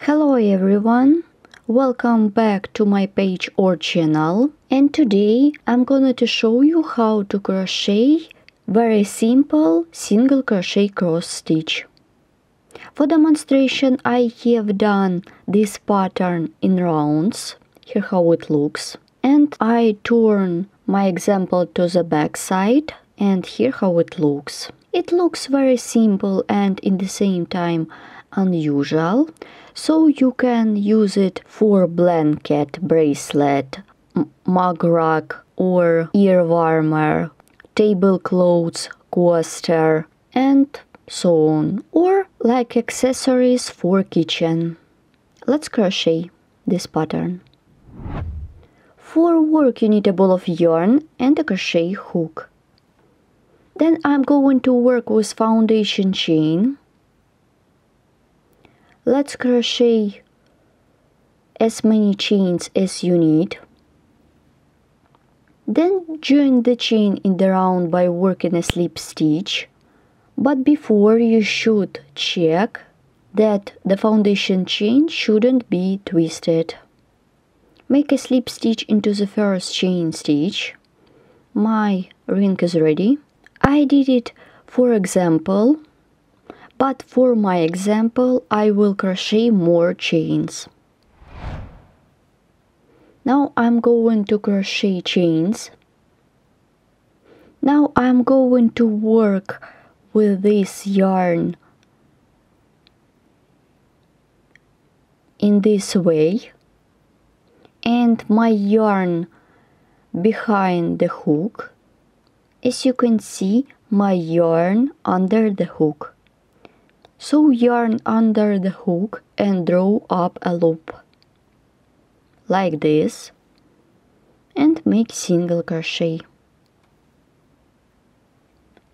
Hello everyone, welcome back to my page or channel, and today I'm going to show you how to crochet very simple single crochet cross stitch. For demonstration I have done this pattern in rounds, here how it looks, and I turn my example to the back side and here how it looks. It looks very simple and in the same time unusual, so you can use it for blanket, bracelet, mug rug or ear warmer, tablecloths, coaster and so on, or like accessories for kitchen. Let's crochet this pattern. For work you need a ball of yarn and a crochet hook. Then I'm going to work with foundation chain. Let's crochet as many chains as you need. Then join the chain in the round by working a slip stitch. But before you should check that the foundation chain shouldn't be twisted. Make a slip stitch into the first chain stitch. My ring is ready. I did it for example. But for my example, I will crochet more chains. Now I'm going to crochet chains. Now I'm going to work with this yarn in this way, and my yarn behind the hook. As you can see, my yarn under the hook. So yarn under the hook and draw up a loop like this and make single crochet.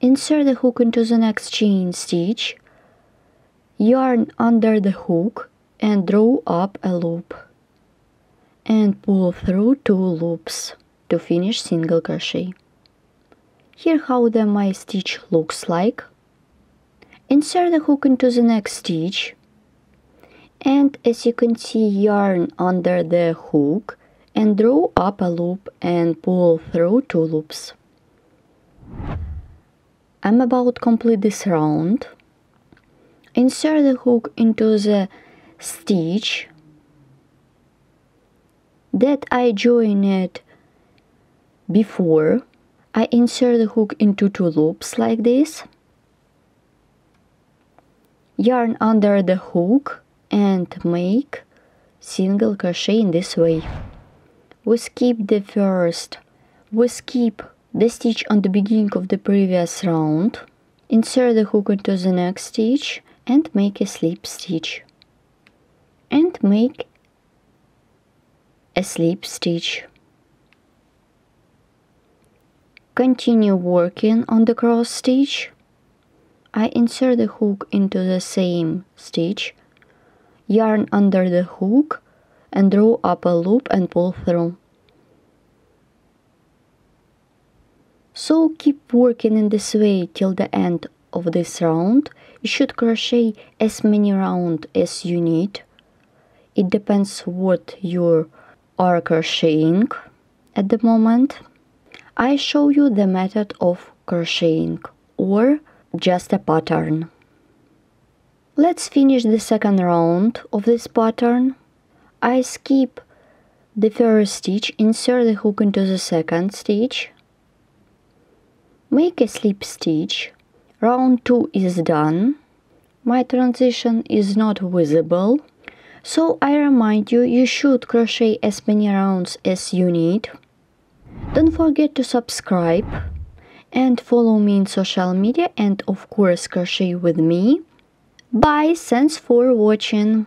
Insert the hook into the next chain stitch, yarn under the hook and draw up a loop and pull through 2 loops to finish single crochet. Here how my stitch looks like. Insert the hook into the next stitch, and as you can see, yarn under the hook and draw up a loop and pull through 2 loops. I'm about to complete this round. Insert the hook into the stitch that I joined before. I insert the hook into 2 loops like this. Yarn under the hook and make single crochet in this way. We skip the stitch on the beginning of the previous round. Insert the hook into the next stitch and make a slip stitch. And make a slip stitch. Continue working on the cross stitch. I insert the hook into the same stitch, yarn under the hook and draw up a loop and pull through. So keep working in this way till the end of this round. You should crochet as many rounds as you need. It depends what you are crocheting at the moment. I show you the method of crocheting or just a pattern. Let's finish the second round of this pattern. I skip the first stitch, insert the hook into the second stitch, make a slip stitch. Round 2 is done. My transition is not visible, so I remind you, you should crochet as many rounds as you need. Don't forget to subscribe and follow me in social media, and of course crochet with me. Bye, thanks for watching.